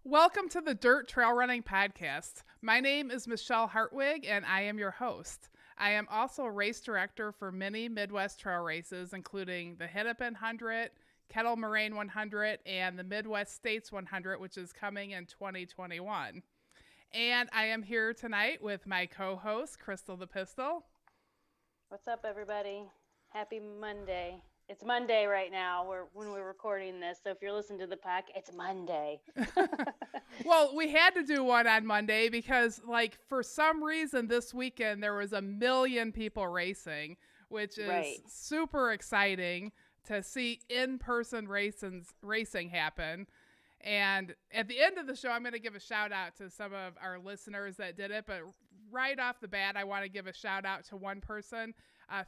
Welcome to the Dirt Trail Running Podcast. My name is Michele Hartwig, and I am your host. I am also a race director for many Midwest trail races, including the Hennepin 100, Kettle Moraine 100, and the Midwest States 100, which is coming in 2021. And I am here tonight with my co-host, Krystal The Pistol. What's up, everybody? Happy Monday. It's Monday right now when we're recording this, so if you're listening to the pack, it's Monday. Well, we had to do one on Monday because, for some reason this weekend there was 1 million people racing, which is super exciting to see in-person racing happen. And at the end of the show, I'm going to give a shout out to some of our listeners that did it. But right off the bat, I want to give a shout out to one person,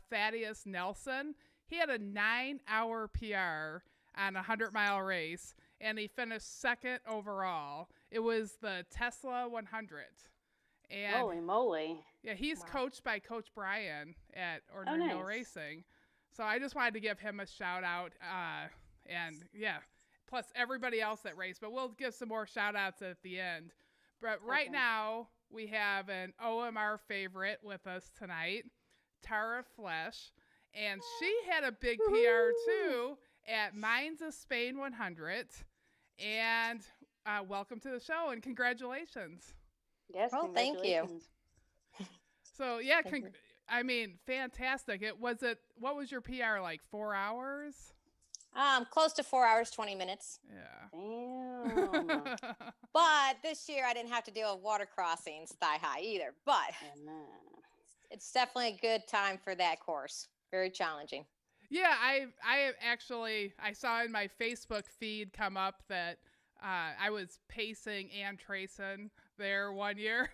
Thaddeus Nelson. He had a 9-hour PR on a 100-mile race, and he finished second overall. It was the Tesla 100. And holy moly. Yeah, he's coached by Coach Brian at Ornery Racing. So I just wanted to give him a shout out. Plus everybody else that raced. But we'll give some more shout outs at the end. But right now, we have an OMR favorite with us tonight, Tara Flesch. And she had a big PR too at Mines of Spain 100. And welcome to the show and congratulations. Yes, thank you. So yeah, fantastic. What was your PR like? 4 hours? Close to 4 hours, 20 minutes. Yeah. Damn. But this year I didn't have to deal with water crossings thigh high either. But it's definitely a good time for that course. Very challenging. Yeah, I saw in my Facebook feed come up that I was pacing and tracing there one year,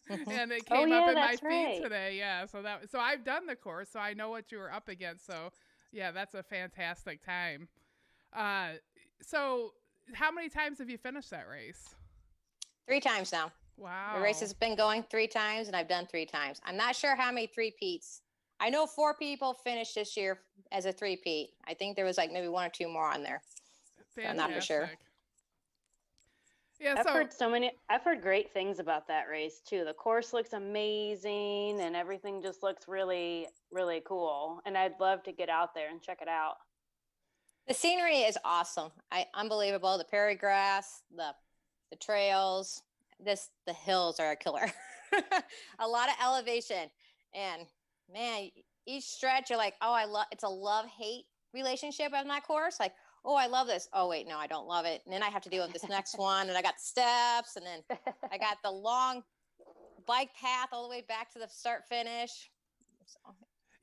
and it came up in my feed today. Yeah, so I've done the course, so I know what you were up against. So yeah, that's a fantastic time. So how many times have you finished that race? 3 times now. Wow. The race has been going 3 times, and I've done 3 times. I'm not sure how many 3-peats. I know 4 people finished this year as a 3-peat. I think there was maybe 1 or 2 more on there. So I'm not for sure. Yeah, I've heard great things about that race too. The course looks amazing and everything just looks really, really cool. And I'd love to get out there and check it out. The scenery is awesome. Unbelievable. The prairie grass, the trails, the hills are a killer. A lot of elevation. And man, each stretch you're like, it's a love-hate relationship on that course. Like, oh, I love this. Oh, wait, no, I don't love it. And then I have to deal with this next one. And I got the steps. And then I got the long bike path all the way back to the start finish. So,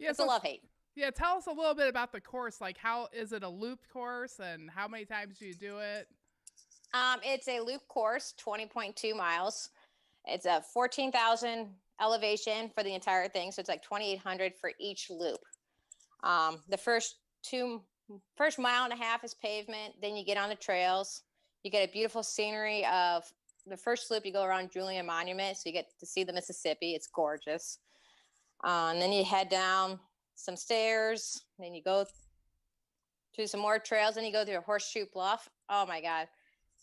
it's a love-hate. Yeah, tell us a little bit about the course. How is it a looped course and how many times do you do it? It's a loop course, 20.2 miles. It's a 14,000 elevation for the entire thing. So it's 2,800 for each loop. The first mile and a half is pavement. Then you get on the trails. You get a beautiful scenery of the first loop. You go around Julian Monument. So you get to see the Mississippi. It's gorgeous. And then you head down some stairs. Then you go through some more trails. Then you go through a horseshoe bluff. Oh my God.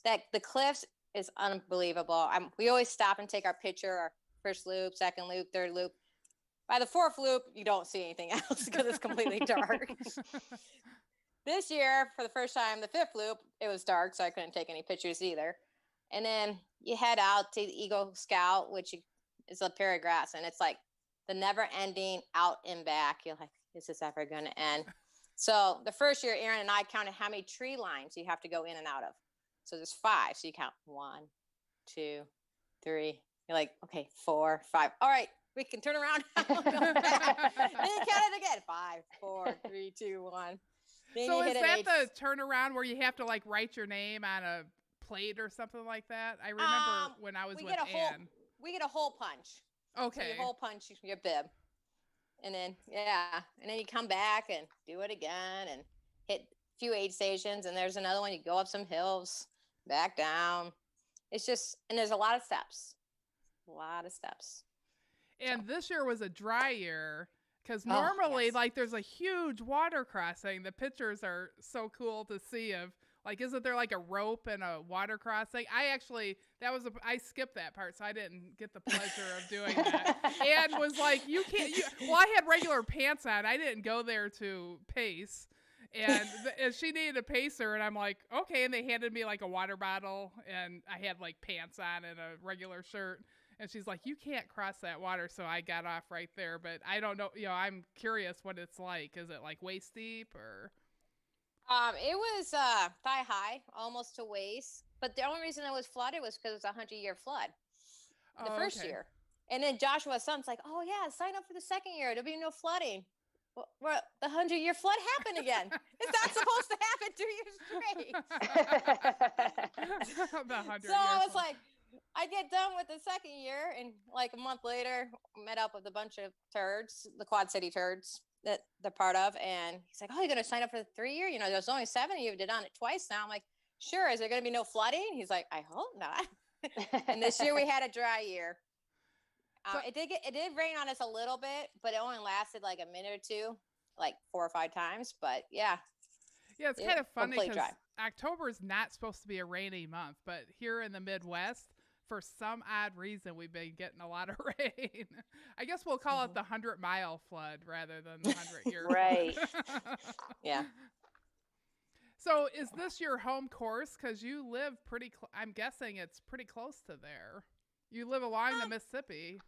The cliffs is unbelievable. We always stop and take our picture, our first loop, second loop, third loop. By the 4th loop, you don't see anything else because it's completely dark. This year, for the first time, the 5th loop, it was dark, so I couldn't take any pictures either. And then you head out to the Eagle Scout, which is a prairie grass, and it's the never-ending out and back. You're like, is this ever going to end? So the first year, Aaron and I counted how many tree lines you have to go in and out of. So there's 5. So you count 1, 2, 3. You're like, okay, 4, 5. All right, we can turn around. Then you count it again. 5, 4, 3, 2, 1. Then so is that the turnaround where you have to write your name on a plate or something like that? I remember when I was with Ann. We get a hole punch. Okay. So you hole punch your bib. And then, and then you come back and do it again and hit a few aid stations. And there's another one. You go up some hills, back down. It's just, and there's a lot of steps. And this year was a dry year because normally there's a huge water crossing. The pictures are so cool to see of Like, isn't there like a rope and a water crossing? I skipped that part, so I didn't get the pleasure of doing that. And was like, well, I had regular pants on. I didn't go there to pace. And she needed a pacer, and I'm like, okay. And they handed me like a water bottle, and I had like pants on and a regular shirt. And she's like, you can't cross that water. So I got off right there. But I don't know. I'm curious what it's like. Is it like waist deep or? It was thigh high, almost to waist. But the only reason it was flooded was because it was a 100-year flood the first year. And then Joshua's son's like, oh, yeah, sign up for the second year. There'll be no flooding. Well, the 100-year flood happened again. It's not supposed to happen 2 years straight. So I was like, I get done with the second year, and like a month later, met up with a bunch of turds, the Quad City turds that they're part of. And he's like, oh, you're going to sign up for the 3 year? There's only 7 of you have done it twice now. I'm like, sure. Is there going to be no flooding? He's like, I hope not. And this year we had a dry year. It did rain on us a little bit, but it only lasted like a minute or two, like 4 or 5 times. But yeah. Yeah, it's kind of funny because October is not supposed to be a rainy month, but here in the Midwest, for some odd reason, we've been getting a lot of rain. I guess we'll call it the 100-mile flood rather than the 100-year right. Yeah. So is this your home course? Because you live pretty I'm guessing it's pretty close to there. You live along the Mississippi.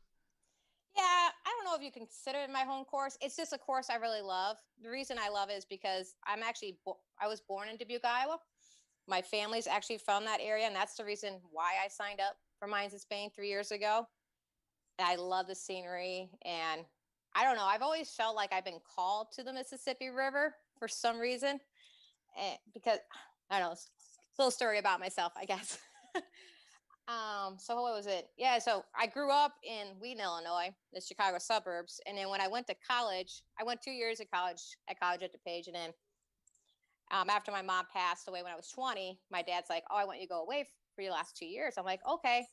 Yeah, I don't know if you can consider it my home course. It's just a course I really love. The reason I love it is because I was born in Dubuque, Iowa. My family's actually from that area, and that's the reason why I signed up for Mines in Spain 3 years ago. And I love the scenery, and I don't know. I've always felt like I've been called to the Mississippi River for some reason, because I don't know. It's a little story about myself, I guess. So what was it? Yeah, so I grew up in Wheaton, Illinois, the Chicago suburbs. And then when I went to college, I went 2 years of college at DePage. And then after my mom passed away when I was 20, my dad's like, oh, I want you to go away for your last 2 years. I'm like, okay.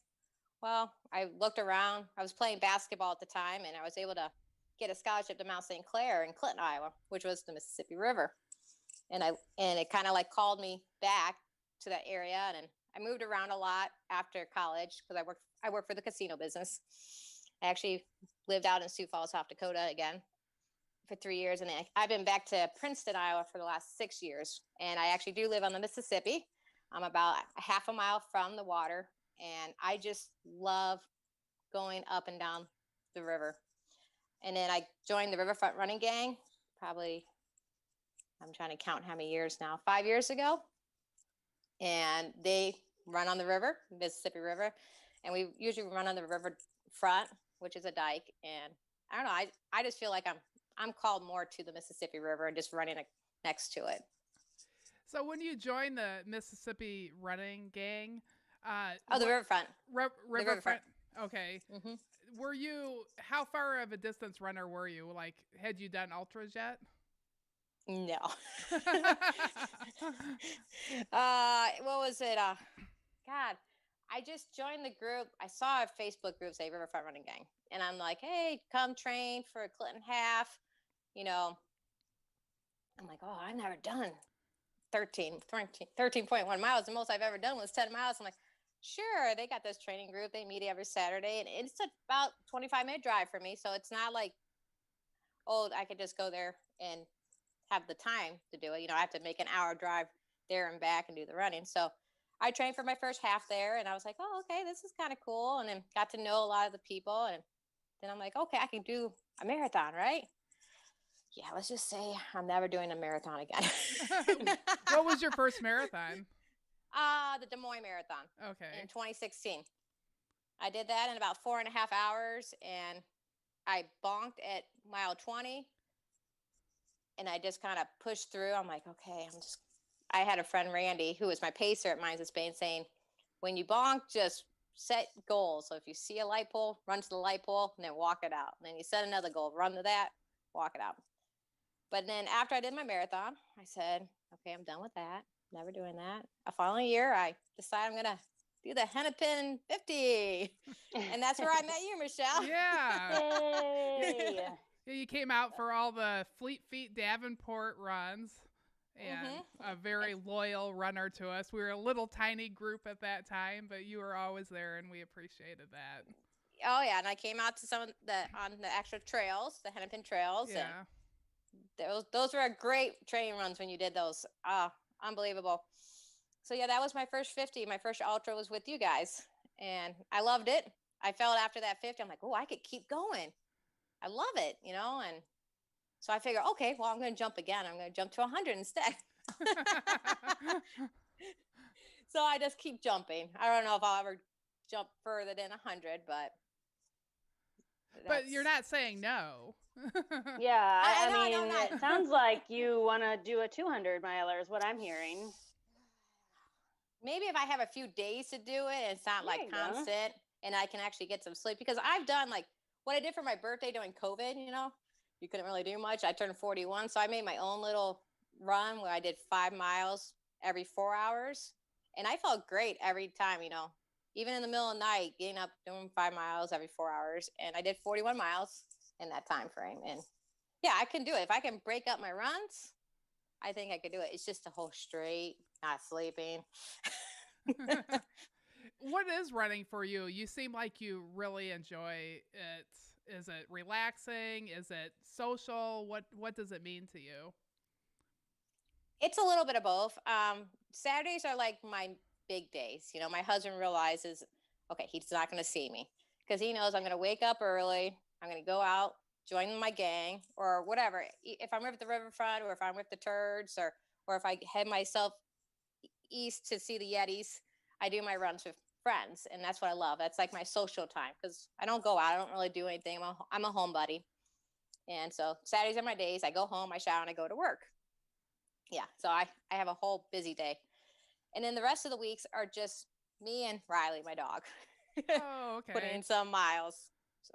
Well, I looked around. I was playing basketball at the time, and I was able to get a scholarship to Mount St. Clair in Clinton, Iowa, which was the Mississippi River. And it kind of like called me back to that area. And I moved around a lot after college because I worked for the casino business. I actually lived out in Sioux Falls, South Dakota again for 3 years. And I've been back to Princeton, Iowa for the last 6 years. And I actually do live on the Mississippi. I'm about a half a mile from the water. And I just love going up and down the river. And then I joined the Riverfront Running Gang probably, I'm trying to count how many years now, 5 years ago. And they run on the river, Mississippi River. And we usually run on the river front, which is a dike. And I don't know, I just feel like I'm called more to the Mississippi River and just running next to it. So when you joined the Mississippi Running Gang, the riverfront. Riverfront. Okay. Mm-hmm. How far of a distance runner were you? Like, had you done ultras yet? No. What was it? God, I just joined the group. I saw a Facebook group say Riverfront Running Gang. And I'm like, hey, come train for a Clinton half. I'm like, oh, I've never done 13.1 miles. The most I've ever done was 10 miles. I'm like, sure. They got this training group. They meet every Saturday. And it's about 25-minute drive for me. So it's not like, oh, I could just go there and have the time to do it. I have to make an hour drive there and back and do the running. So I trained for my first half there, and I was like, oh, okay, this is kind of cool. And then got to know a lot of the people. And then I'm like, okay, I can do a marathon, right? Yeah, let's just say I'm never doing a marathon again. What was your first marathon? The Des Moines Marathon. Okay. In 2016. I did that in about 4.5 hours, and I bonked at mile 20. And I just kind of pushed through. I'm like, okay, I had a friend, Randy, who was my pacer at Mines in Spain, saying, when you bonk, just set goals. So if you see a light pole, run to the light pole and then walk it out. And then you set another goal, run to that, walk it out. But then after I did my marathon, I said, okay, I'm done with that. Never doing that. The following year, I decided I'm going to do the Hennepin 50. And that's where I met you, Michele. Yeah. Yay. You came out for all the Fleet Feet Davenport runs. and a very loyal runner to us. We were a little tiny group at that time, but you were always there, and we appreciated that. Oh yeah, and I came out to some of on the actual trails, the Hennepin trails, Yeah. and those were great training runs when you did those. Unbelievable. So yeah, that was my first 50. My first ultra was with you guys, and I loved it. I felt after that 50, I'm like, oh, I could keep going. I love it, and so I figure, okay, well, I'm going to jump again. I'm going to jump to 100 instead. So I just keep jumping. I don't know if I'll ever jump further than 100, but you're not saying no. Yeah, I know, mean, it sounds like you want to do a 200 miler is what I'm hearing. Maybe if I have a few days to do it, and it's not like constant, and I can actually get some sleep, because I've done like what I did for my birthday during COVID, you couldn't really do much. I turned 41. So I made my own little run where I did 5 miles every 4 hours. And I felt great every time, even in the middle of the night, getting up, doing 5 miles every 4 hours. And I did 41 miles in that time frame. And yeah, I can do it. If I can break up my runs, I think I could do it. It's just a whole straight, not sleeping. What is running for you? You seem like you really enjoy it. Is it relaxing? Is it social? What does it mean to you? It's a little bit of both. Saturdays are like my big days. My husband realizes, okay, he's not going to see me because he knows I'm going to wake up early. I'm going to go out, join my gang or whatever. If I'm with the riverfront or if I'm with the Turds or if I head myself east to see the Yetis, I do my runs with friends. And that's what I love. That's like my social time because I don't go out. I don't really do anything. I'm a homebody. And so Saturdays are my days. I go home, I shower, and I go to work. Yeah. So I have a whole busy day. And then the rest of the weeks are just me and Riley, my dog. Oh, okay. Putting in some miles. So.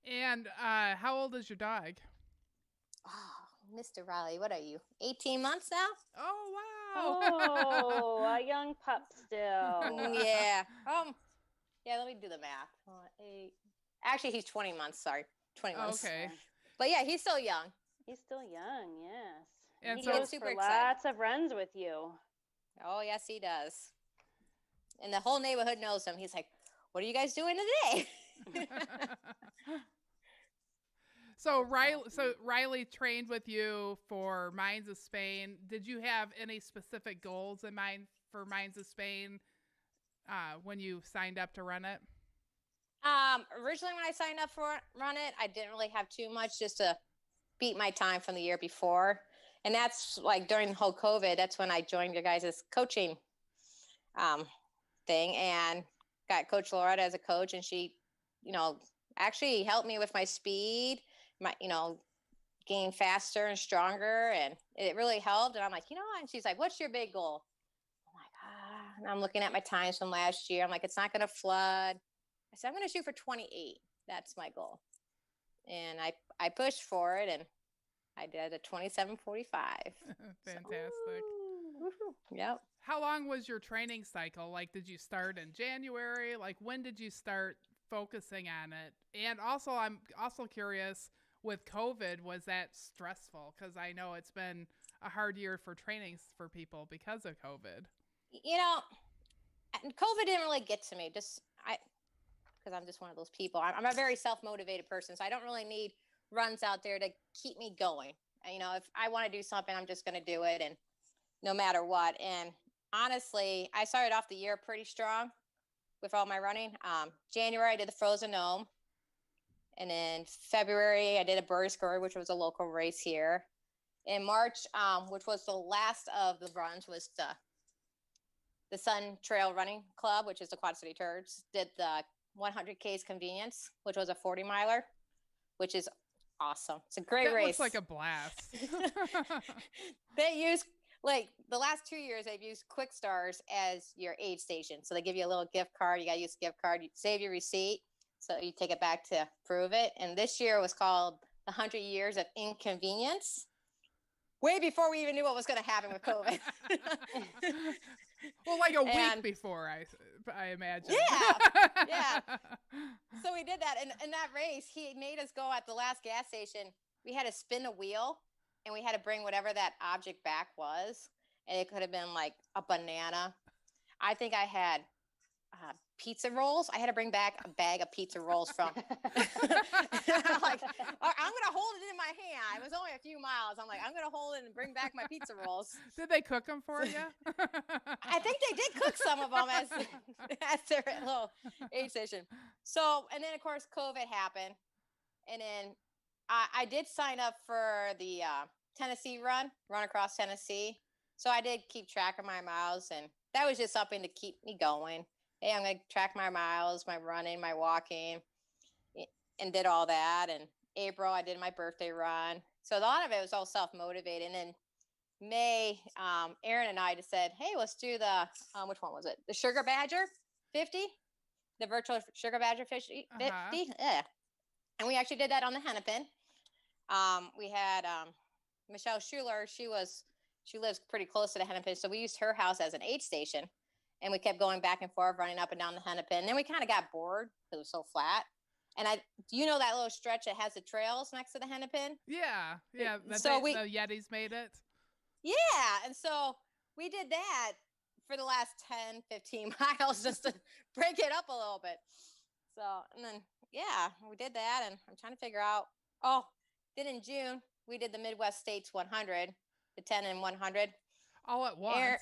And how old is your dog? Oh, Mr. Riley, what are you? 18 months now? Oh, wow. Oh, a young pup still. Yeah. Yeah, let me do the math. 8. Actually, he's 20 months. Sorry. 20 months. Okay. But yeah, he's still young. He's still young, yes. And he goes super for lots of runs with you. Oh, yes, he does. And the whole neighborhood knows him. He's like, what are you guys doing today? So Riley trained with you for Mines of Spain. Did you have any specific goals in mind for Mines of Spain when you signed up to run it? Originally when I signed up for run it, I didn't really have too much, just to beat my time from the year before. And that's like during the whole COVID, that's when I joined your guys' coaching thing and got Coach Loretta as a coach. And she, actually helped me with my speed, getting faster and stronger. And it really helped. And I'm like, and she's like, what's your big goal? I'm like, and I'm looking at my times from last year. I'm like, it's not going to flood. I said, I'm going to shoot for 28. That's my goal. And I pushed for it and I did a 27:45. Fantastic. So, yep. How long was your training cycle? Like, did you start in January? Like, when did you start focusing on it? And also, I'm also curious, with COVID, was that stressful? Because I know it's been a hard year for trainings for people because of COVID. COVID didn't really get to me. Because I'm just one of those people. I'm a very self-motivated person, so I don't really need runs out there to keep me going. If I want to do something, I'm just going to do it, and no matter what. And honestly, I started off the year pretty strong with all my running. January, I did the Frozen Gnome. And in February, I did a Burrisburg, which was a local race here. In March, which was the last of the runs, was the Sun Trail Running Club, which is the Quad City Turds, did the 100Ks Convenience, which was a 40 miler, which is awesome. It's a great race. Looks like a blast. They use, like, the last 2 years, they've used Quick Stars as your aid station. So they give you a little gift card. You got to use the gift card. You save your receipt. So you take it back to prove it. And this year was called the 100 Years of Inconvenience. Way before we even knew what was going to happen with COVID. Well, like a week before, I imagine. Yeah. So we did that. And in that race, he made us go at the last gas station. We had to spin a wheel and we had to bring whatever that object back was. And it could have been like a banana. I think I had pizza rolls. I had to bring back a bag of pizza rolls from. I'm like, I'm going to hold it in my hand. It was only a few miles. I'm like, I'm going to hold it and bring back my pizza rolls. Did they cook them for you? I think they did cook some of them as their little aid station. So, and then of course, COVID happened. And then I did sign up for the Tennessee run across Tennessee. So I did keep track of my miles, and that was just something to keep me going. Hey, I'm going to track my miles, my running, my walking, and did all that. And April, I did my birthday run. So a lot of it was all self-motivated. And then May, Aaron and I just said, hey, let's do the, which one was it? The Sugar Badger 50? The virtual Sugar Badger 50? Yeah. And we actually did that on the Hennepin. We had Michele Schuler. She lives pretty close to the Hennepin, so we used her house as an aid station, and we kept going back and forth, running up and down the Hennepin. And then we kind of got bored because it was so flat. And do you know that little stretch that has the trails next to the Hennepin? Yeah. So the Yetis made it. Yeah, and so we did that for the last 10, 15 miles just to break it up a little bit. So, and then, yeah, we did that, and I'm trying to figure out, then in June, we did the Midwest States 100, the 10 and 100. All at once.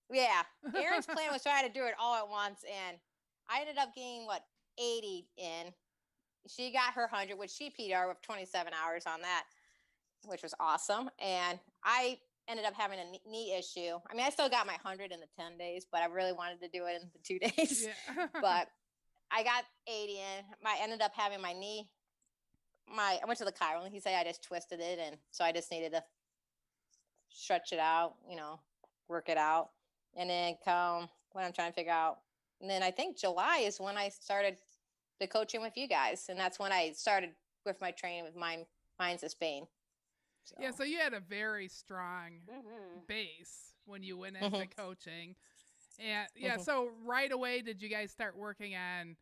Aaron's plan was trying to do it all at once, and I ended up getting, 80 in. She got her 100, which she PR'd with 27 hours on that, which was awesome. And I ended up having a knee issue. I mean, I still got my 100 in the 10 days, but I really wanted to do it in the 2 days. Yeah. But I got 80 in. I ended up having my knee. I went to the chiro, and he said I just twisted it, and so I just needed to stretch it out, work it out. And then when I'm trying to figure out, and then I think July is when I started the coaching with you guys, and that's when I started with my training with Minds of Spain. So. Yeah, so you had a very strong base when you went into coaching. And so right away, did you guys start working on,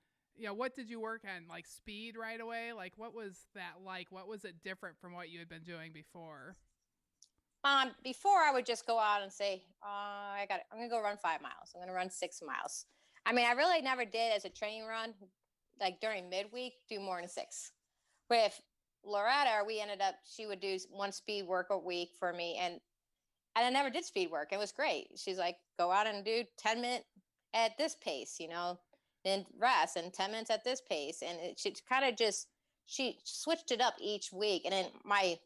what did you work on? Like speed right away? Like, what was that like? What was it different from what you had been doing before? Before I would just go out and say, I'm going to go run 5 miles. I'm going to run 6 miles. I mean, I really never did as a training run, like during midweek, do more than 6. With Loretta, she would do 1 speed work a week for me. And I never did speed work. It was great. She's like, go out and do 10 minutes at this pace, then rest, and 10 minutes at this pace. And she kind of she switched it up each week. And then my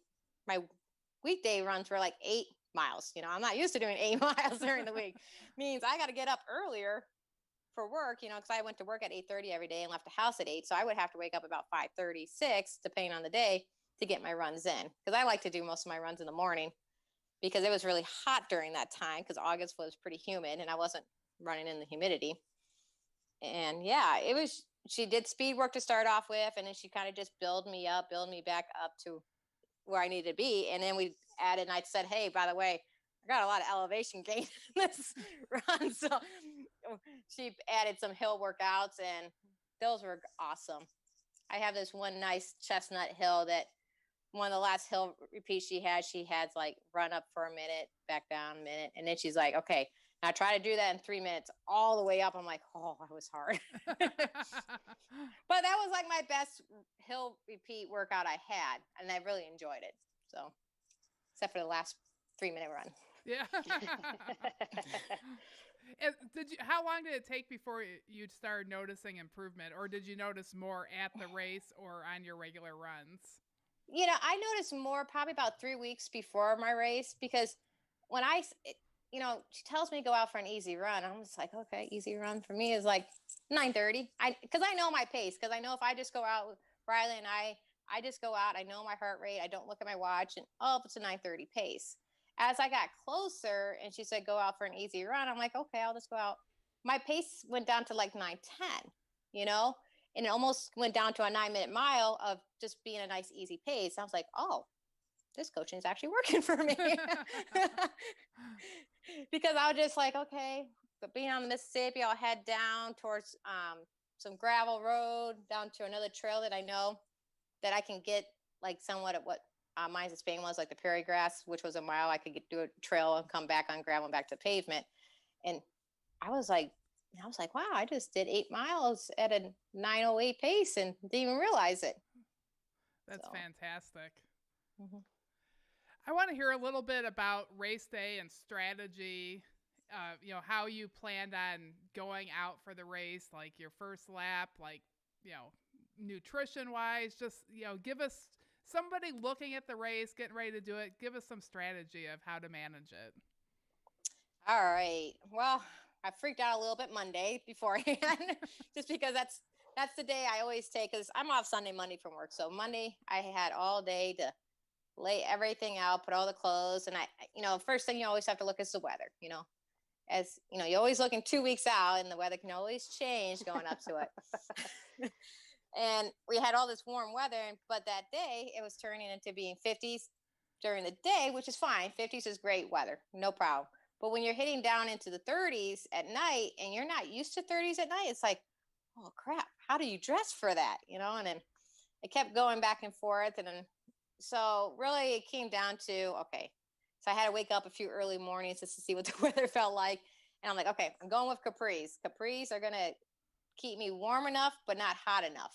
weekday runs were like 8 miles. I'm not used to doing 8 miles during the week. Means I got to get up earlier for work, because I went to work at 8:30 every day and left the house at 8. So I would have to wake up about 5:36, depending on the day, to get my runs in. Because I like to do most of my runs in the morning, because it was really hot during that time, because August was pretty humid and I wasn't running in the humidity. And yeah, she did speed work to start off with, and then she kind of just build me back up to where I needed to be. And then we added, and I said, hey, by the way, I got a lot of elevation gain in this run. So she added some hill workouts, and those were awesome. I have this one nice chestnut hill that one of the last hill repeats she had like run up for a minute, back down a minute. And then she's like, okay, now try to do that in 3 minutes all the way up. I'm like, oh, that was hard. But that was like my best hill repeat workout I had. And I really enjoyed it. So, except for the last 3-minute run. Yeah. And how long did it take before you started noticing improvement, or did you notice more at the race or on your regular runs? I noticed more probably about 3 weeks before my race, because when she tells me to go out for an easy run, I'm just like, okay, easy run for me is like 9:30. Because I know my pace, because I know if I just go out with Riley and I just go out, I know my heart rate, I don't look at my watch, and it's a 9:30 pace. As I got closer and she said, go out for an easy run, I'm like, okay, I'll just go out. My pace went down to like 9:10, and it almost went down to a 9-minute mile of just being a nice, easy pace. I was like, oh, this coaching is actually working for me. Because I was just like, okay, but being on the Mississippi, I'll head down towards some gravel road down to another trail that I know that I can get like somewhat at Mine's the Spain ones, like the prairie grass, which was a mile. I could do a trail and come back on gravel and back to pavement. And I was like, wow, I just did 8 miles at a 9:08 pace and didn't even realize it. That's fantastic. Mm-hmm. I want to hear a little bit about race day and strategy. How you planned on going out for the race, like your first lap, like, nutrition wise, just, give us, somebody looking at the race, getting ready to do it, give us some strategy of how to manage it. All right. Well, I freaked out a little bit Monday beforehand, just because that's the day I always take, because I'm off Sunday, Monday from work. So Monday I had all day to lay everything out, put all the clothes. And first thing you always have to look is the weather, as you're always looking 2 weeks out, and the weather can always change going up to it. And we had all this warm weather, but that day it was turning into being 50s during the day, which is fine. 50s is great weather, no problem. But when you're hitting down into the 30s at night and you're not used to 30s at night, it's like, oh crap, how do you dress for that? And then it kept going back and forth. And then, so really it came down to, okay, so I had to wake up a few early mornings just to see what the weather felt like. And I'm like, okay, I'm going with capris. Capris are going to keep me warm enough, but not hot enough.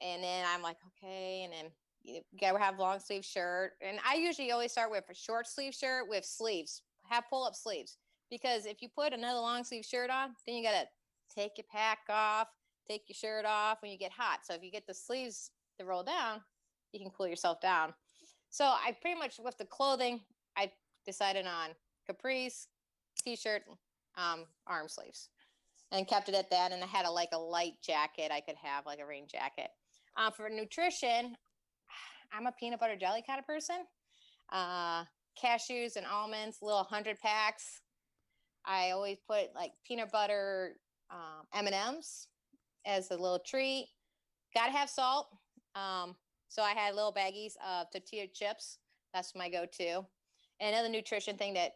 And then I'm like, okay. And then you gotta have long sleeve shirt. And I usually always start with a short sleeve shirt with sleeves, have pull up sleeves, because if you put another long sleeve shirt on, then you got to take your pack off, take your shirt off when you get hot. So if you get the sleeves to roll down, you can cool yourself down. So I pretty much, with the clothing, I decided on capris, t-shirt, arm sleeves, and kept it at that. And I had a light jacket I could have, like a rain jacket. For nutrition, I'm a peanut butter jelly kind of person. Cashews and almonds, little 100 packs. I always put like peanut butter M&Ms as a little treat. Gotta have salt. So I had little baggies of tortilla chips. That's my go-to. And another nutrition thing that,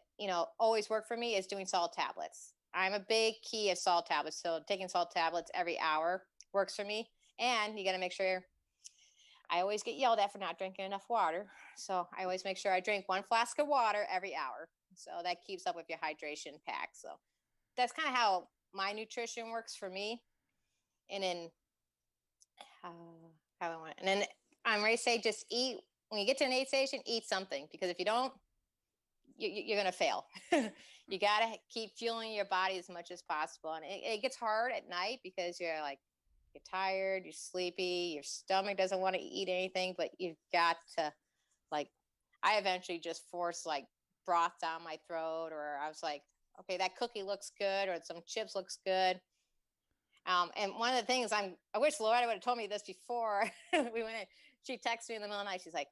always worked for me is doing salt tablets. I'm a big key of salt tablets. So taking salt tablets every hour works for me. And you got to make sure, I always get yelled at for not drinking enough water. So I always make sure I drink 1 flask of water every hour. So that keeps up with your hydration pack. So that's kind of how my nutrition works for me. And then, and then on race day, just eat. When you get to an aid station, eat something, because if you don't, you're going to fail. You got to keep fueling your body as much as possible. And it gets hard at night because you're tired, you're sleepy, your stomach doesn't want to eat anything, but you've got to, I eventually just forced broth down my throat, or I was like, okay, that cookie looks good, or some chips looks good. And one of the things I wish Loretta would have told me this before we went in. She texted me in the middle of the night. She's like,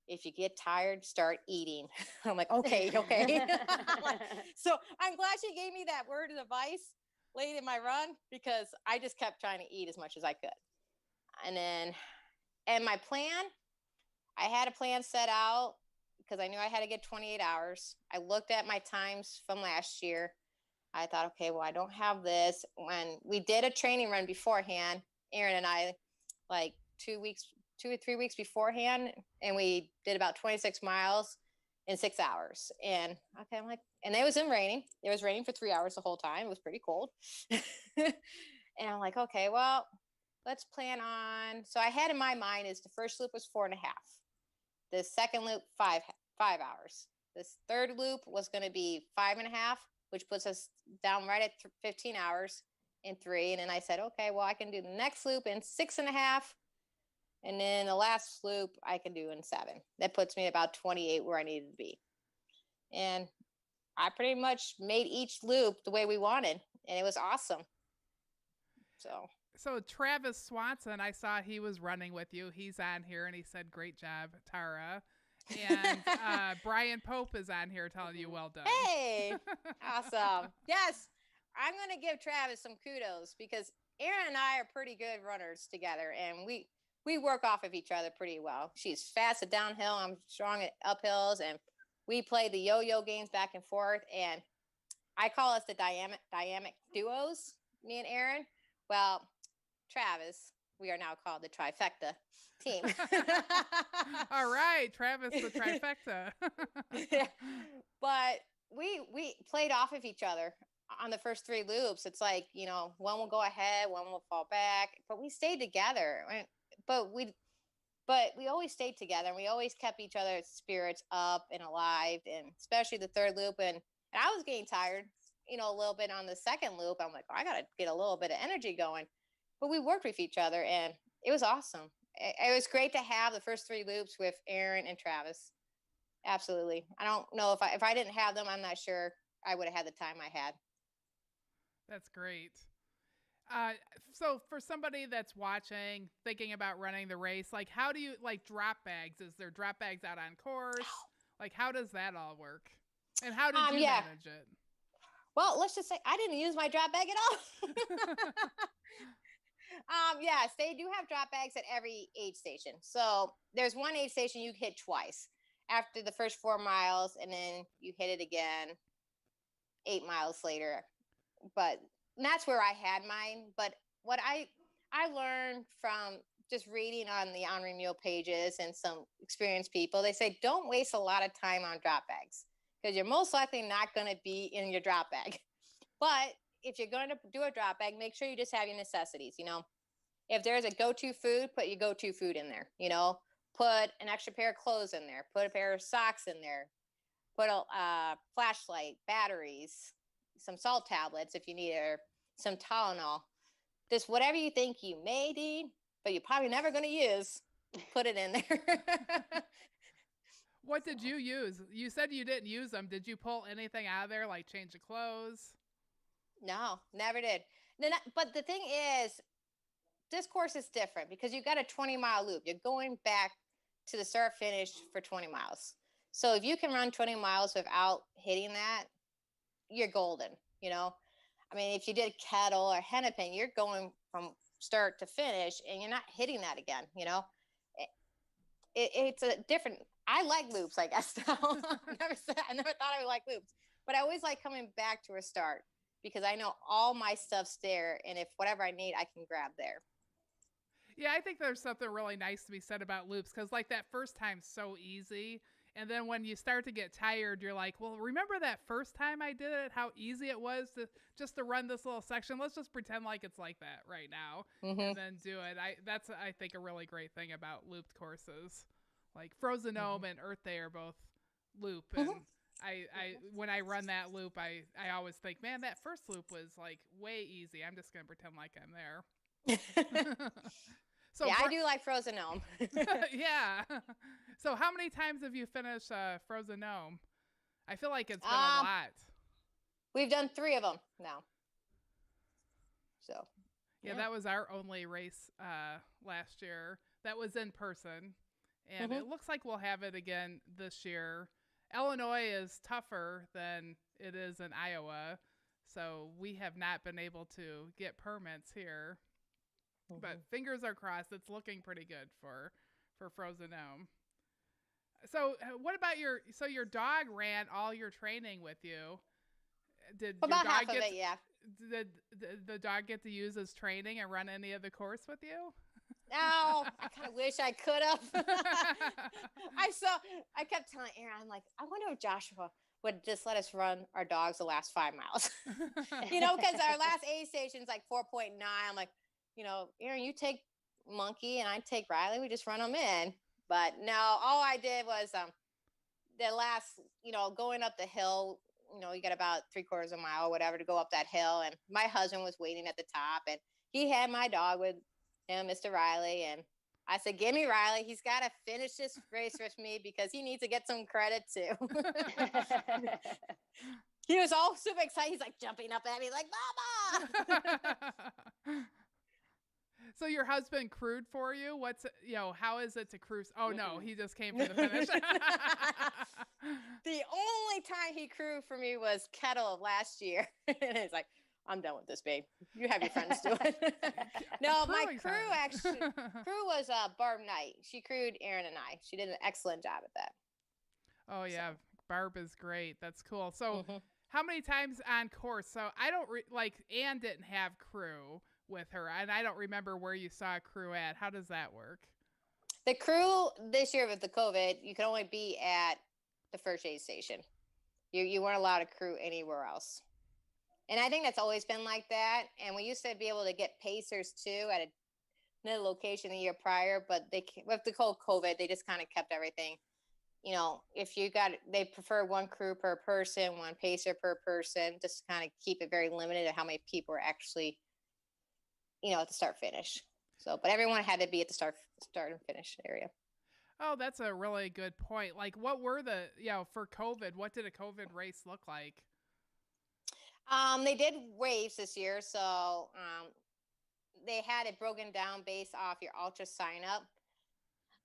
if you get tired, start eating. I'm like, okay. So I'm glad she gave me that word of advice late in my run, because I just kept trying to eat as much as I could. And my plan, I had a plan set out because I knew I had to get 28 hours. I looked at my times from last year. I thought, okay, well, I don't have this. When we did a training run beforehand, Aaron and I, 2 or 3 weeks beforehand, and we did about 26 miles in 6 hours. And okay, I'm like, and it was raining. It was raining for 3 hours the whole time. It was pretty cold. And I'm like, okay, well, let's plan on. So I had in my mind is the first loop was 4.5. The second loop, 5 hours. This third loop was going to be 5.5, which puts us down right at 15 hours in 3. And then I said, okay, well, I can do the next loop in 6.5. And then the last loop I can do in 7. That puts me about 28 where I needed to be. And I pretty much made each loop the way we wanted. And it was awesome. So Travis Swanson, I saw he was running with you. He's on here and he said, great job, Tara. And Brian Pope is on here telling you well done. Hey, awesome. Yes, I'm going to give Travis some kudos, because Aaron and I are pretty good runners together, and we work off of each other pretty well. She's fast at downhill. I'm strong at uphills, and we play the yo-yo games back and forth. And I call us the dynamic duos, me and Aaron. Well, Travis we are now called the trifecta team. All right, Travis, the trifecta. Yeah. But we played off of each other on the first 3 loops. It's like, you know, one will go ahead, one will fall back, but we stayed together. But we always stayed together, and we always kept each other's spirits up and alive, and especially the 3rd loop. And I was getting tired, you know, a little bit on the 2nd loop. I'm like, oh, I got to get a little bit of energy going. But we worked with each other, and it was awesome. It was great to have the first 3 loops with Aaron and Travis. Absolutely. I don't know if I didn't have them, I'm not sure I would have had the time I had. That's great. So for somebody that's watching, thinking about running the race, like how do you like drop bags? Is there drop bags out on course? Like how does that all work? And how did you manage it? Well, let's just say I didn't use my drop bag at all. Yes, they do have drop bags at every aid station. So there's one aid station you hit twice after the first 4 miles, and then you hit it again 8 miles later. But that's where I had mine. But what I learned from just reading on the Ornery Mule pages and some experienced people, they say don't waste a lot of time on drop bags because you're most likely not going to be in your drop bag. But if you're going to do a drop bag, make sure you just have your necessities. You know, if there's a go-to food, put your go-to food in there. You know, put an extra pair of clothes in there, put a pair of socks in there, put a flashlight, batteries, some salt tablets if you need it, or some Tylenol. Just whatever you think you may need, but you're probably never going to use, put it in there. What did you use? You said you didn't use them. Did you pull anything out of there, like change of clothes? No, never did. But the thing is, this course is different because you got a 20-mile loop. You're going back to the start finish for 20 miles. So if you can run 20 miles without hitting that, you're golden, you know? I mean, if you did kettle or hennepin, you're going from start to finish and you're not hitting that again, you know? It's a different, I like loops, I guess. I never thought I would like loops, but I always like coming back to a start because I know all my stuff's there. And if whatever I need, I can grab there. Yeah, I think there's something really nice to be said about loops because like that first time's so easy. And then when you start to get tired, you're like, well, remember that first time I did it, how easy it was to run this little section? Let's just pretend like it's like that right now and then do it. That's, I think, a really great thing about looped courses. Like Frozen Gnome and Earth Day are both loop. And I when I run that loop, I always think, man, that first loop was like way easy. I'm just going to pretend like I'm there. So yeah, I do like Frozen Gnome. Yeah. So how many times have you finished Frozen Gnome? I feel like it's been a lot. We've done 3 of them now. So. Yeah, that was our only race last year. That was in person. And it looks like we'll have it again this year. Illinois is tougher than it is in Iowa. So we have not been able to get permits here. But fingers are crossed. It's looking pretty good for Frozen Gnome. So what about your dog ran all your training with you? Did about half of it, yeah. Did the dog get to use his training and run any of the course with you? No, I kind of wish I could have. I kept telling Aaron, I'm like, I wonder if Joshua would just let us run our dogs the last 5 miles. You know, because our last aid station's like 4.9. I'm like, you know, Aaron, you take Monkey and I take Riley. We just run them in. But no, all I did was the last, you know, going up the hill, you know, you got about 3/4 mile or whatever to go up that hill. And my husband was waiting at the top and he had my dog with him, Mr. Riley. And I said, give me Riley. He's got to finish this race with me because he needs to get some credit too. He was all super excited. He's like jumping up at me like, Mama. So your husband crewed for you? How is it to cruise? Oh no, he just came for the finish. The only time he crewed for me was Kettle last year. And he's like, I'm done with this, babe. You have your friends do it. No, my crew was Barb Knight. She crewed Aaron and I. She did an excellent job at that. Oh yeah, so. Barb is great. That's cool. So how many times on course? So I don't Ann didn't have crew. with her. And I don't remember where you saw a crew at. How does that work? The crew this year with the COVID, you can only be at the first aid station. You weren't allowed to crew anywhere else. And I think that's always been like that. And we used to be able to get pacers too at another location the year prior, but with the whole COVID, they just kind of kept everything. You know, if they prefer one crew per person, one pacer per person, just kind of keep it very limited to how many people are actually, at the start finish. So, but everyone had to be at the start and finish area. Oh, that's a really good point. Like, what were for COVID, what did a COVID race look like? They did waves this year. So, they had it broken down based off your ultra sign up.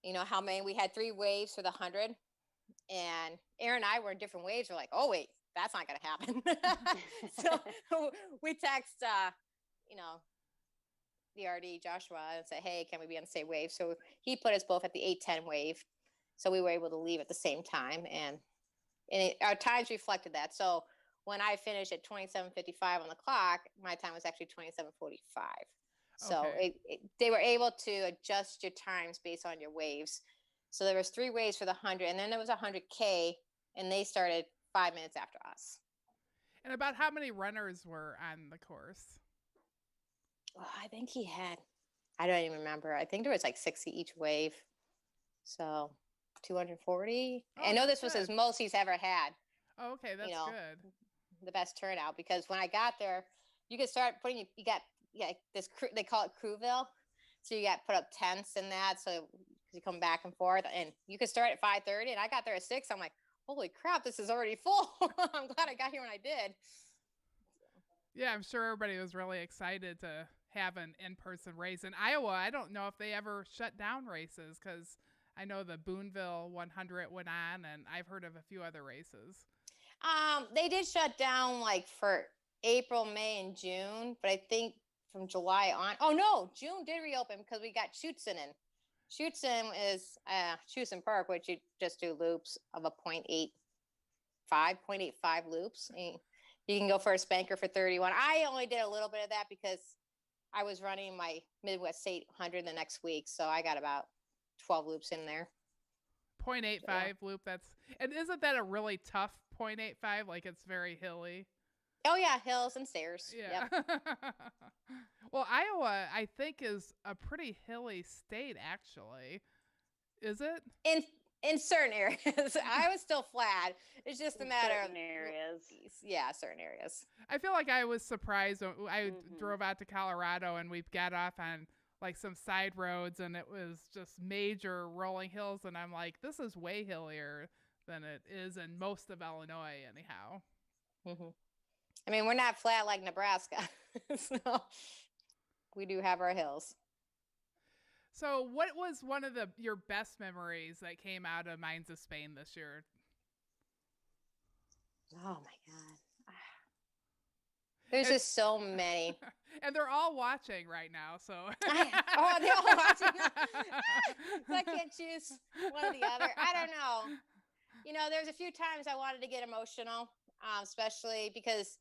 You know, how many, we had 3 waves for the 100. And Aaron and I were in different waves. We're like, oh, wait, that's not going to happen. So we text, the RD Joshua and said, hey, can we be on the same wave? So he put us both at the 8:10 wave. So we were able to leave at the same time. And our times reflected that. So when I finished at 27:55 on the clock, my time was actually 27:45. So they were able to adjust your times based on your waves. So there was 3 waves for the 100, and then there was 100K, and they started 5 minutes after us. And about how many runners were on the course? Well, I think I don't even remember. I think there was like 60 each wave. So 240. I know this was his most he's ever had. Oh, okay, that's good. The best turnout, because when I got there, you could start putting, you got this crew, they call it Crewville. So you got put up tents and that. So you come back and forth, and you could start at 5:30, and I got there at 6. I'm like, holy crap, this is already full. I'm glad I got here when I did. Yeah, I'm sure everybody was really excited to have an in-person race. In Iowa, I don't know if they ever shut down races, because I know the Boonville 100 went on, and I've heard of a few other races. They did shut down like for April, May, and June, but I think from July on. Oh no, June did reopen because we got Schutzen in. Schutzen is Schutzen Park, which you just do loops of a 0.85 loops. You can go for a spanker for 31. I only did a little bit of that because I was running my Midwest State 100 the next week, so I got about 12 loops in there. 0.85 loop. And isn't that a really tough 0.85? Like, it's very hilly. Oh yeah, hills and stairs. Yeah. Yep. Well, Iowa, I think, is a pretty hilly state, actually. Is it? In certain areas. Iowa's still flat. It's just a matter of certain areas. Yeah, certain areas. I feel like I was surprised when I drove out to Colorado, and we got off on like some side roads, and it was just major rolling hills, and I'm like, this is way hillier than it is in most of Illinois anyhow. Mm-hmm. I mean, we're not flat like Nebraska, so we do have our hills. So what was one of your best memories that came out of Mines of Spain this year? Oh my God. There's just so many. And they're all watching right now, so. They're all watching. So I can't choose one or the other. I don't know. There's a few times I wanted to get emotional, especially because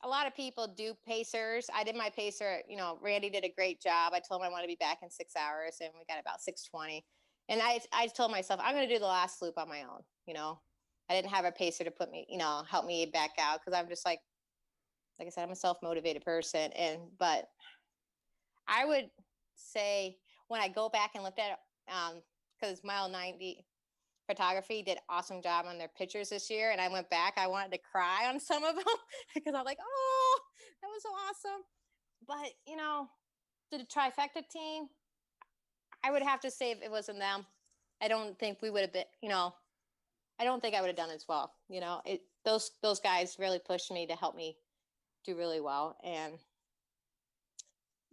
a lot of people do pacers. I did my pacer. Randy did a great job. I told him I want to be back in 6 hours, and we got about 6:20. And I told myself I'm going to do the last loop on my own. I didn't have a pacer to put me, help me back out, because I'm just like I said, I'm a self-motivated person. But I would say when I go back and looked at it, because Mile 90 Photography did awesome job on their pictures this year, and I went back, I wanted to cry on some of them because I'm like, oh, that was so awesome. But the trifecta team, I would have to say, if it wasn't them, I don't think we would have been, I don't think I would have done as well. Those guys really pushed me to help me do really well. And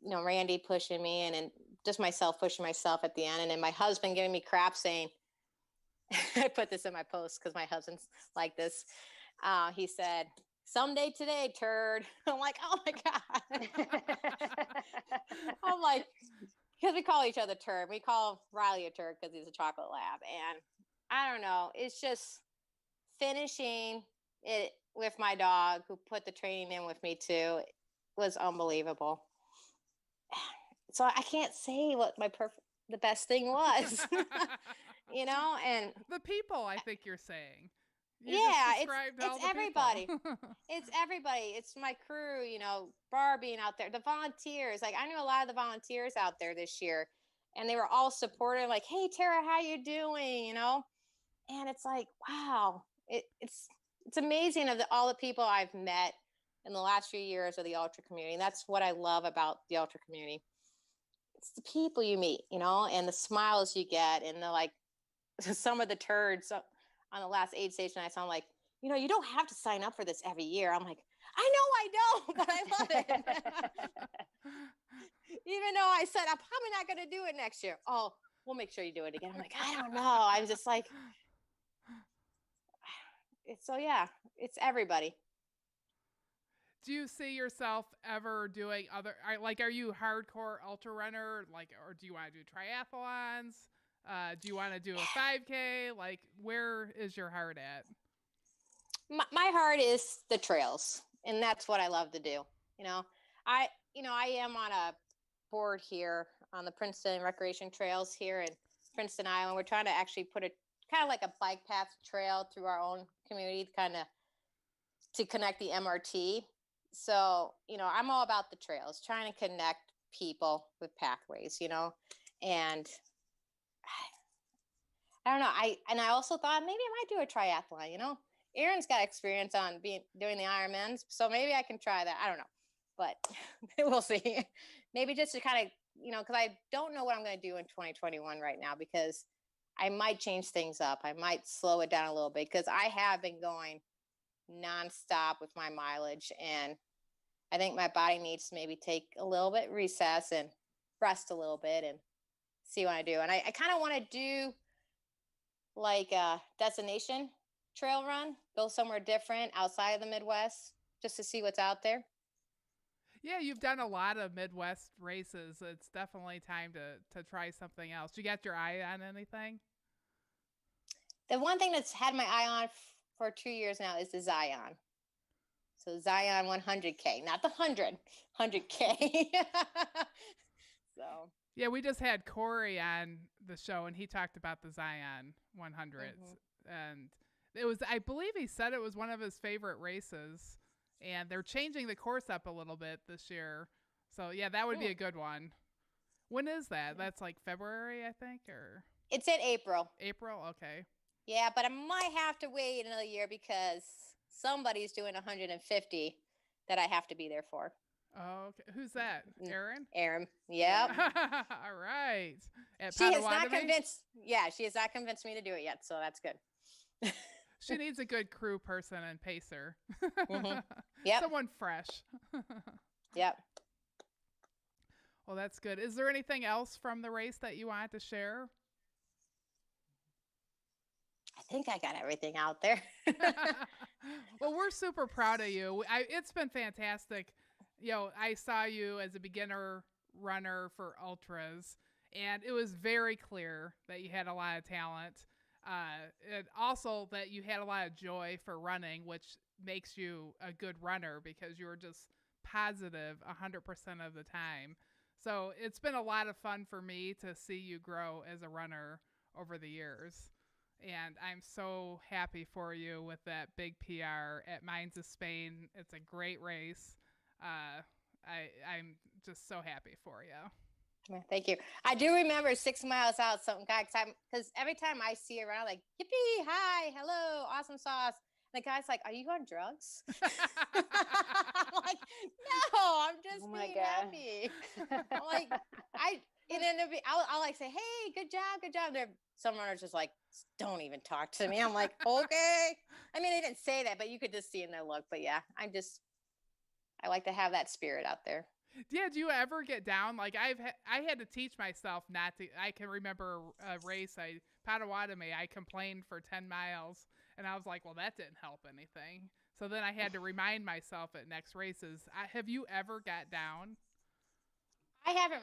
Randy pushing me, and just myself pushing myself at the end, and then my husband giving me crap saying, I put this in my post because my husband's like this. He said, "Someday today, turd." I'm like, oh my God. I'm like, because we call each other turd. We call Riley a turd because he's a chocolate lab. And I don't know. It's just finishing it with my dog, who put the training in with me too, was unbelievable. so I can't say what the best thing was, and the people, I think you're saying. You yeah, just described all it's the everybody. people. It's everybody. It's my crew, Bar being out there, the volunteers. Like I knew a lot of the volunteers out there this year, and they were all supportive. Like, hey, Tara, how you doing? And it's like, wow, it's amazing all the people I've met in the last few years of the ultra community. And that's what I love about the ultra community. It's the people you meet, and the smiles you get, and some of the turds on the last aid station. I sound like, you don't have to sign up for this every year. I'm like, I know I don't, but I love it. Even though I said I'm probably not going to do it next year. Oh, we'll make sure you do it again. I'm like, I don't know. I'm just like, it's everybody. Do you see yourself ever doing are you hardcore ultra runner? Or do you want to do triathlons? Do you want to do a 5K? Where is your heart at? My heart is the trails, and that's what I love to do. I am on a board here on the Princeton Recreation Trails here in Princeton, Iowa. We're trying to actually put a kind of like a bike path trail through our own community, to connect the MRT. So, I'm all about the trails, trying to connect people with pathways, and I don't know. I also thought maybe I might do a triathlon, Aaron's got experience on doing the Ironmans, so maybe I can try that. I don't know, but we'll see. Maybe just to kind of, because I don't know what I'm going to do in 2021 right now, because I might change things up. I might slow it down a little bit, because I have been going nonstop with my mileage, and I think my body needs to maybe take a little bit recess and rest a little bit and see what I do. And I kind of want to do like a destination trail run, go somewhere different outside of the Midwest, just to see what's out there. Yeah, you've done a lot of Midwest races. It's definitely time to try something else. You got your eye on anything? The one thing that's had my eye on for 2 years now is the Zion. So Zion 100K, not the 100K. So. Yeah, we just had Corey on the show, and he talked about the Zion 100s. And I believe he said it was one of his favorite races, and they're changing the course up a little bit this year. So yeah, that would be a good one. When is that? That's like February, I think, or? It's in April. April? Okay. Yeah, but I might have to wait another year because somebody's doing 150 that I have to be there for. Oh, okay. Who's that? Aaron? Aaron. Yep. All right. She has not convinced. Yeah, she has not convinced me to do it yet, so that's good. She needs a good crew person and pacer. Yep. Someone fresh. Yep. Well, that's good. Is there anything else from the race that you want to share? I think I got everything out there. Well, we're super proud of you. It's been fantastic. I saw you as a beginner runner for ultras, and it was very clear that you had a lot of talent. And also that you had a lot of joy for running, which makes you a good runner because you were just positive 100% of the time. So it's been a lot of fun for me to see you grow as a runner over the years. And I'm so happy for you with that big PR at Mines of Spain. It's a great race. I'm just so happy for you. Thank you. I do remember 6 miles out, some guy, because every time I see her around, like, yippee, hi, hello, awesome sauce. And the guy's like, are you on drugs? I'm like, no, I'm just being happy. I'm like, and then I'll like say, hey, good job. Some runners just like, don't even talk to me. I'm like, okay. I mean, they didn't say that, but you could just see in their look. But yeah, I like to have that spirit out there. Yeah, do you ever get down? Like I had to teach myself not to. I can remember a race, Potawatomi, I complained for 10 miles, and I was like, well, that didn't help anything. So then I had to remind myself at next races. Have you ever got down? I haven't.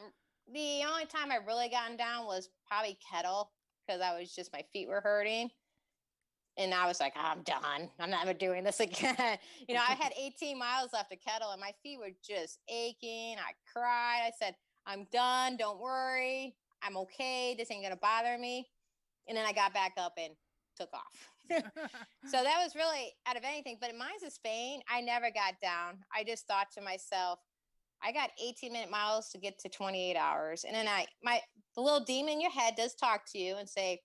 The only time I really gotten down was probably Kettle, because my feet were hurting. And I was like, I'm done. I'm never doing this again. I had 18 miles left of Kettle, and my feet were just aching. I cried. I said, I'm done. Don't worry. I'm okay. This ain't going to bother me. And then I got back up and took off. So that was really out of anything. But in Mines of Spain, I never got down. I just thought to myself, I got 18-minute miles to get to 28 hours. And then the little demon in your head does talk to you and say,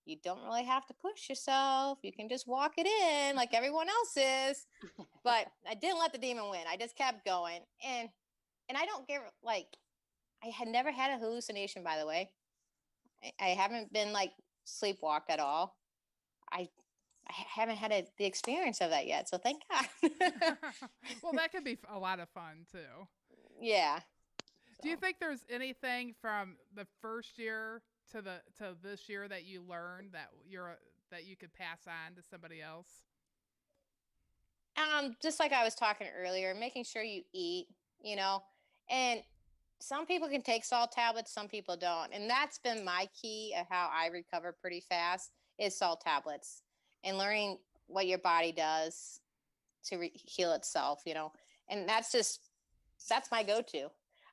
you don't really have to push yourself. You can just walk it in like everyone else is. But I didn't let the demon win. I just kept going. And I don't give, like, I had never had a hallucination, by the way. I haven't been like sleepwalked at all. I haven't had the experience of that yet. So thank God. Well, that could be a lot of fun too. Yeah. Do you think there's anything from the first year to this year that you learned that you could pass on to somebody else? Just like I was talking earlier, making sure you eat, and some people can take salt tablets, some people don't. And that's been my key of how I recover pretty fast is salt tablets and learning what your body does to heal itself, and that's my go-to.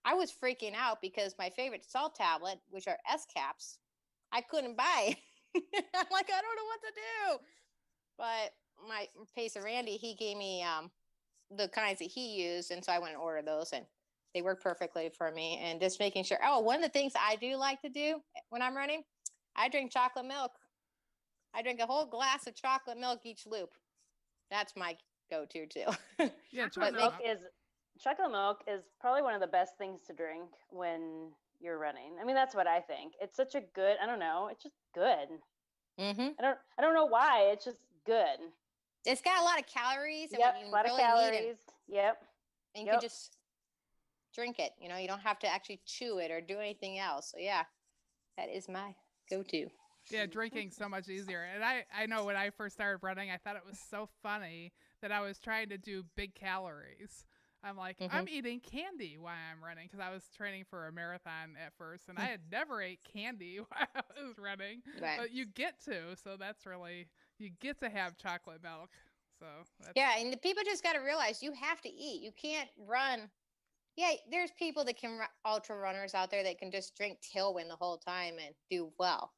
I was freaking out because my favorite salt tablet, which are S caps, I couldn't buy. I'm like, I don't know what to do. But my pacer Randy, he gave me the kinds that he used. And so I went and ordered those and they work perfectly for me. And just making sure. Oh, one of the things I do like to do when I'm running, I drink chocolate milk. I drink a whole glass of chocolate milk each loop. That's my go-to too. Yeah, chocolate milk is probably one of the best things to drink when you're running. I mean, that's what I think. It's such a good, I don't know, it's just good. Mm-hmm. I don't know why. It's just good. It's got a lot of calories. And yep, a lot of calories. Yep. And you can just drink it. You don't have to actually chew it or do anything else. So yeah, that is my go-to. Yeah, drinking's so much easier. And I know when I first started running, I thought it was so funny that I was trying to do big calories. I'm like, I'm eating candy while I'm running because I was training for a marathon at first, and I had never ate candy while I was running. Right. But you get to, so that's really, you get to have chocolate milk. So yeah, and the people just got to realize you have to eat. You can't run. Yeah, there's people that can ultra runners out there that can just drink Tailwind the whole time and do well.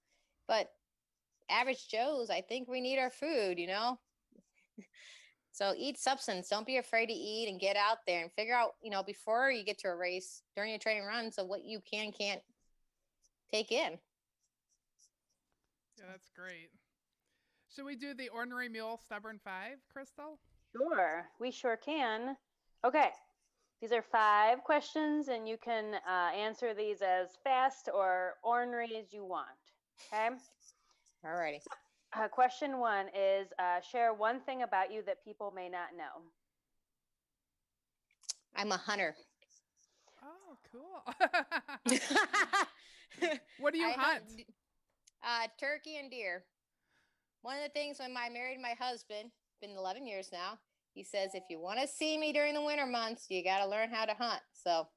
But average Joes, I think we need our food, So eat substance. Don't be afraid to eat and get out there and figure out, before you get to a race, during your training run, so what you can't take in. Yeah, that's great. Should we do the Ornery Mule Stubborn 5, Krystal? Sure, we sure can. Okay, these are 5 questions, and you can answer these as fast or ornery as you want. Okay? Alrighty. Question 1 is share one thing about you that people may not know. I'm a hunter. Oh, cool. What do you hunt? Turkey and deer. One of the things when I married my husband, been 11 years now, he says, if you want to see me during the winter months, you got to learn how to hunt. So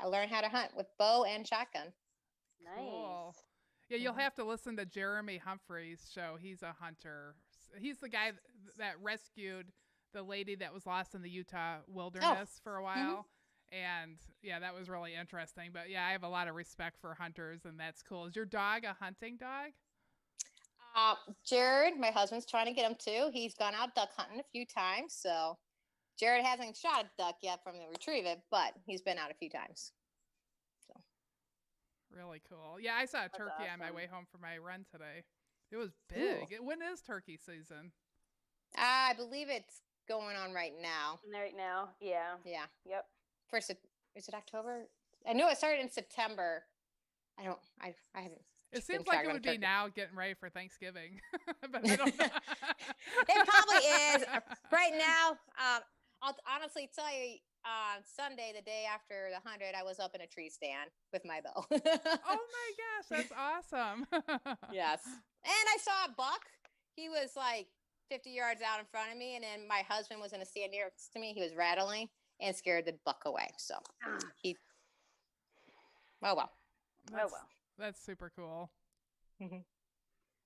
I learned how to hunt with bow and shotgun. Nice. Cool. Yeah, you'll have to listen to Jeremy Humphrey's show. He's a hunter. He's the guy that rescued the lady that was lost in the Utah wilderness for a while. And yeah, that was really interesting. But yeah, I have a lot of respect for hunters, and that's cool. Is your dog a hunting dog? Jared, my husband's trying to get him too. He's gone out duck hunting a few times. So Jared hasn't shot a duck yet from the retrieve it, but he's been out a few times. Really cool. Yeah, I saw a turkey on my way home from my run today. It was big. When is turkey season? I believe it's going on right now. Right now, yeah. Yeah. Yep. Is it October? I know it started in September. I haven't. It seems like it would be now getting ready for Thanksgiving. But I don't know. It probably is. Right now, I'll honestly tell you, on Sunday, the day after the 100, I was up in a tree stand with my bow. Oh my gosh, that's awesome. Yes. And I saw a buck. He was like 50 yards out in front of me. And then my husband was in a stand next to me. He was rattling and scared the buck away. So oh well. That's super cool. All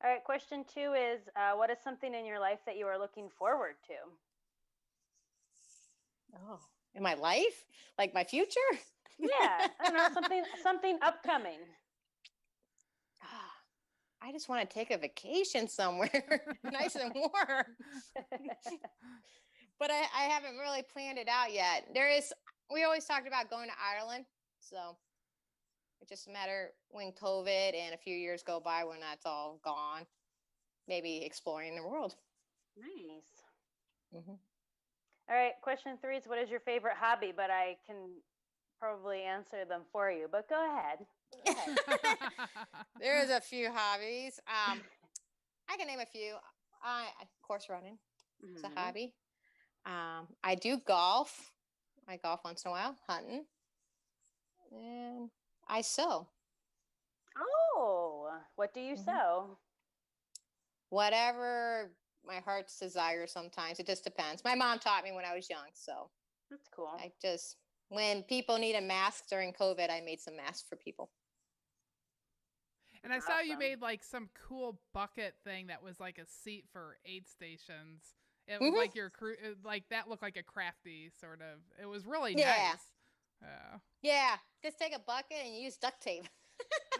right. Question 2 is what is something in your life that you are looking forward to? Oh, in my life, like my future. Yeah, I don't know, something upcoming. I just want to take a vacation somewhere nice and warm. But I haven't really planned it out yet. We always talked about going to Ireland. So it's just a matter when COVID and a few years go by, when that's all gone, maybe exploring the world. Nice. All right. Question 3 is, what is your favorite hobby? But I can probably answer them for you, but go ahead. There's a few hobbies. I can name a few. Of course, running. It's a hobby. I do golf. I golf once in a while, hunting. And I sew. Oh, what do you sew? Whatever my heart's desire sometimes. It just depends. My mom taught me when I was young, so. That's cool. When people need a mask during COVID, I made some masks for people. And I saw you made like some cool bucket thing that was like a seat for aid stations. It was like your crew, like that looked like a crafty sort of. It was really nice. Yeah, just take a bucket and use duct tape.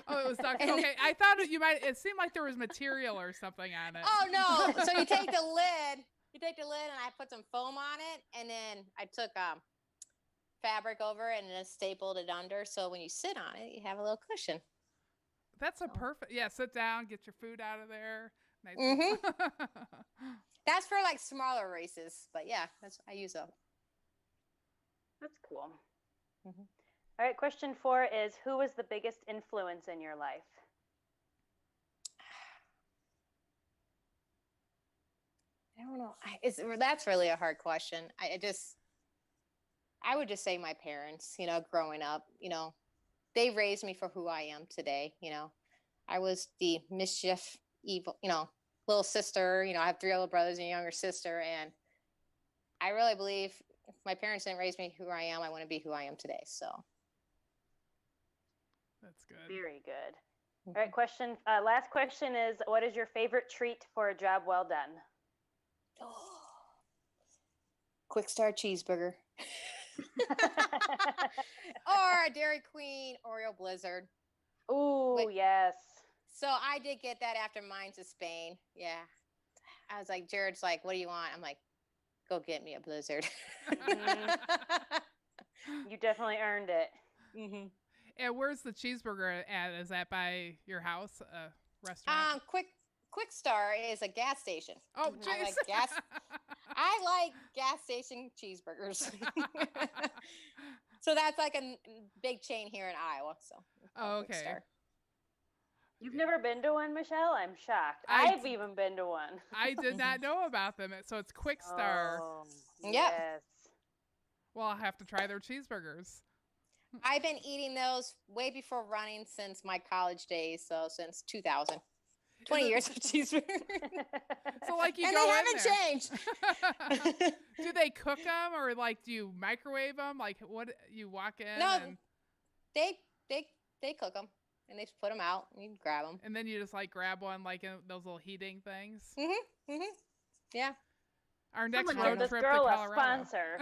Oh, it was duct tape. Okay, I thought it seemed like there was material or something on it. Oh no! So you take the lid, and I put some foam on it, and then I took fabric over it and then stapled it under. So when you sit on it, you have a little cushion. That's a perfect. Yeah, sit down, get your food out of there. Nice. That's for like smaller races, but yeah, I use them. That's cool. All right, question 4 is, who was the biggest influence in your life? I don't know. That's really a hard question. I would just say my parents, growing up, they raised me for who I am today. I was the mischief, evil, little sister. I have 3 older brothers and a younger sister. And I really believe if my parents didn't raise me who I am, I wouldn't be who I am today. So. That's good. Very good. All right, last question is, what is your favorite treat for a job well done? Quick Start cheeseburger. Or a Dairy Queen Oreo Blizzard. Ooh, yes. So I did get that after mine to Spain. Yeah. I was like, Jared's like, what do you want? I'm like, go get me a Blizzard. You definitely earned it. And where's the cheeseburger at? Is that by your house, restaurant? Quick Start is a gas station. Oh, geez. I like gas station cheeseburgers. So that's like a big chain here in Iowa. So. Okay. You've never been to one, Michele? I'm shocked. I've even been to one. I did not know about them. So it's Quick Start. Oh, yes. Well, I'll have to try their cheeseburgers. I've been eating those way before running since my college days. So since 2000. 20 years of cheeseburger. So like you and go they in haven't there. changed. Do they cook them, or like do you microwave them? Like what, you walk in? No, and... they cook them and they just put them out and you grab them. And then you just like grab one like in those little heating things. Yeah. Our next Someone road give trip this girl to a Colorado. sponsor.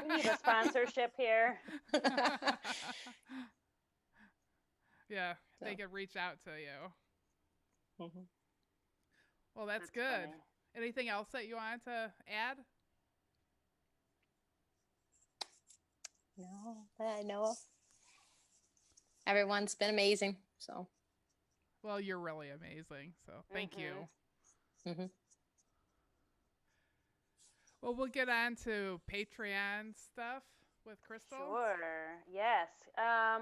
We need a sponsorship here. Yeah, they could reach out to you. Well, that's good. Funny. Anything else that you wanted to add? No, that I know of. Everyone's been amazing. So. Well, you're really amazing. So thank you. Well, we'll get on to Patreon stuff with Krystal. Sure. Yes.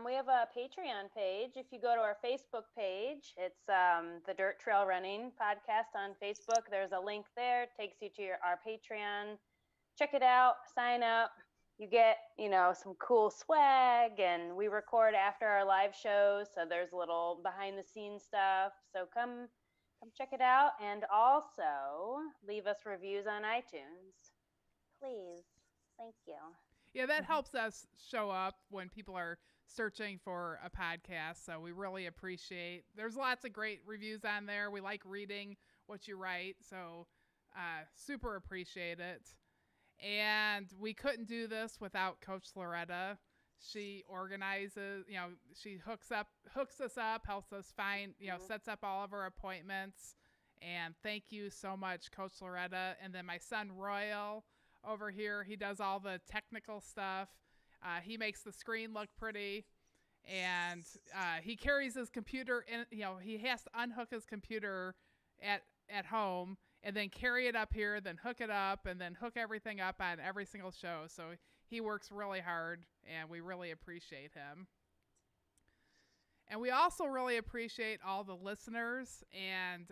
We have a Patreon page. If you go to our Facebook page, it's the Dirt Trail Running Podcast on Facebook. There's a link there. It takes you to our Patreon. Check it out. Sign up. You get, some cool swag, and we record after our live shows. So there's a little behind the scenes stuff. So come check it out. And also leave us reviews on iTunes. Please. Thank you. Yeah, that helps us show up when people are searching for a podcast. So we really appreciate. There's lots of great reviews on there. We like reading what you write. So super appreciate it. And we couldn't do this without Coach Loretta. She organizes, she hooks us up, helps us find, sets up all of our appointments. And thank you so much, Coach Loretta. And then my son Royal over here, he does all the technical stuff. He makes the screen look pretty. And he carries his computer in, he has to unhook his computer at home and then carry it up here, then hook it up, and then hook everything up on every single show. So he works really hard, and we really appreciate him. And we also really appreciate all the listeners, and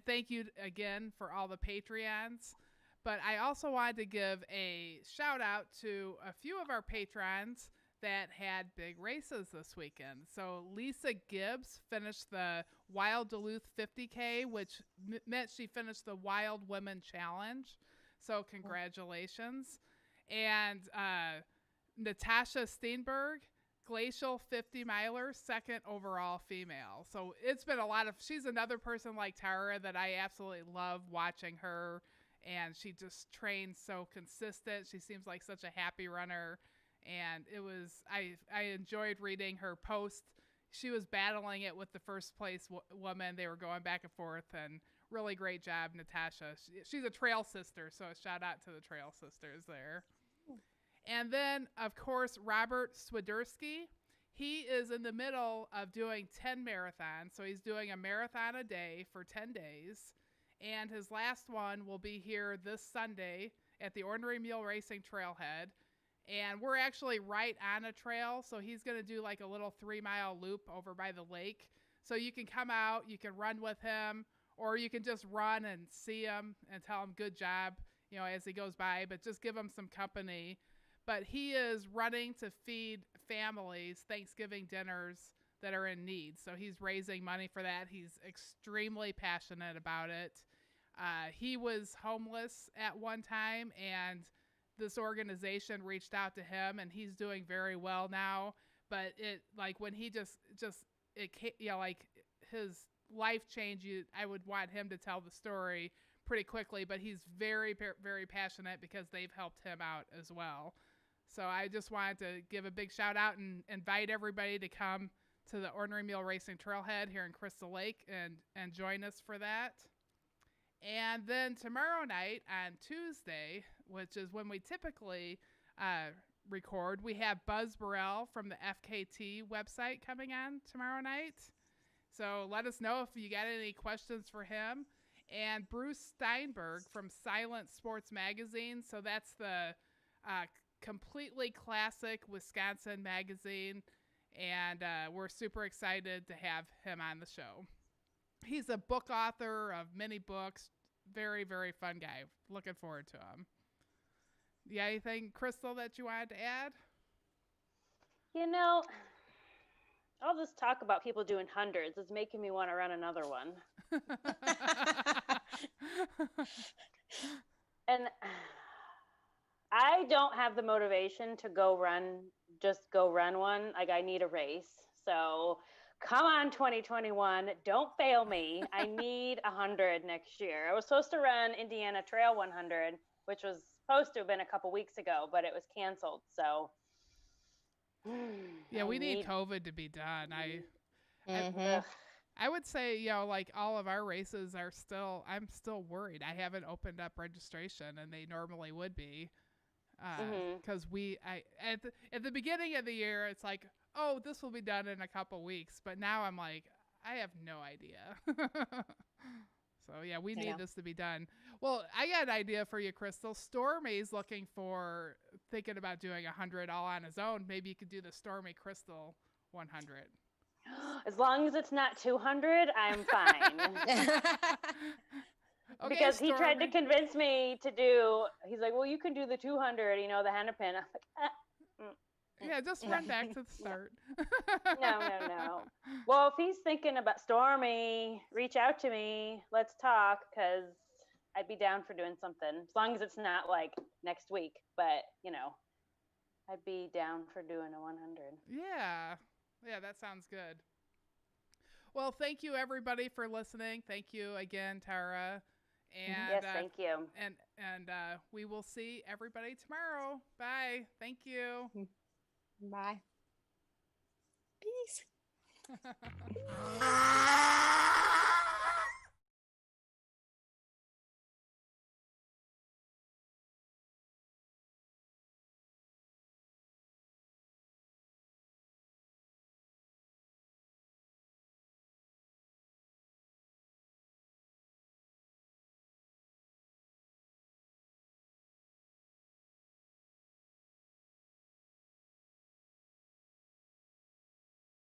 thank you again for all the Patreons. But I also wanted to give a shout out to a few of our patrons that had big races this weekend. So Lisa Gibbs finished the Wild Duluth 50K, which meant she finished the Wild Women Challenge. So congratulations. And Natasha Steenberg, Glacial 50 miler, second overall female. So it's been she's another person like Tara that I absolutely love watching her. And she just trains so consistent. She seems like such a happy runner. And I enjoyed reading her post. She was battling it with the first place woman. They were going back and forth, and really great job, Natasha. She's a trail sister, so a shout out to the trail sisters there. And then, of course, Robert Swiderski. He is in the middle of doing 10 marathons. So he's doing a marathon a day for 10 days. And his last one will be here this Sunday at the Ornery Mule Racing Trailhead. And we're actually right on a trail, so he's going to do like a little 3-mile loop over by the lake. So you can come out, you can run with him, or you can just run and see him and tell him good job, as he goes by, but just give him some company. But he is running to feed families Thanksgiving dinners that are in need. So he's raising money for that. He's extremely passionate about it. He was homeless at one time, and this organization reached out to him, and he's doing very well now. But when he his life changed, I would want him to tell the story pretty quickly, but he's very, very passionate because they've helped him out as well. So I just wanted to give a big shout out and invite everybody to come to the Ornery Mule Racing Trailhead here in Crystal Lake and join us for that. And then tomorrow night on Tuesday, which is when we typically record, we have Buzz Burrell from the FKT website coming on tomorrow night. So let us know if you got any questions for him. And Bruce Steinberg from Silent Sports Magazine. So that's the completely classic Wisconsin magazine. And we're super excited to have him on the show. He's a book author of many books. Very, very fun guy. Looking forward to him. You got anything, Krystal, that you wanted to add? All this talk about people doing hundreds is making me want to run another one. And I don't have the motivation to go run one. Like, I need a race. So come on, 2021. Don't fail me. I need 100 next year. I was supposed to run Indiana Trail 100, which was supposed to have been a couple weeks ago, but it was canceled. So yeah, we need COVID to be done. I would say, like all of our races are I'm still worried. I haven't opened up registration, and they normally would be. Because at the beginning of the year, it's like, oh, this will be done in a couple weeks. But now I'm like, I have no idea. So yeah, we need this to be done. Well, I got an idea for you, Krystal. Stormy's thinking about doing 100 all on his own. Maybe you could do the Stormy Krystal 100. As long as it's not 200, I'm fine. Okay, because he tried to convince me to he's like, well, you can do the 200, the Hennepin. I'm like, yeah, just run back to the start. No. Well, if he's thinking about Stormy, reach out to me. Let's talk, because I'd be down for doing something. As long as it's not like next week, but I'd be down for doing a 100. Yeah, that sounds good. Well, thank you everybody for listening. Thank you again, Tara. And, yes, thank you. And we will see everybody tomorrow. Bye. Thank you. Bye. Peace.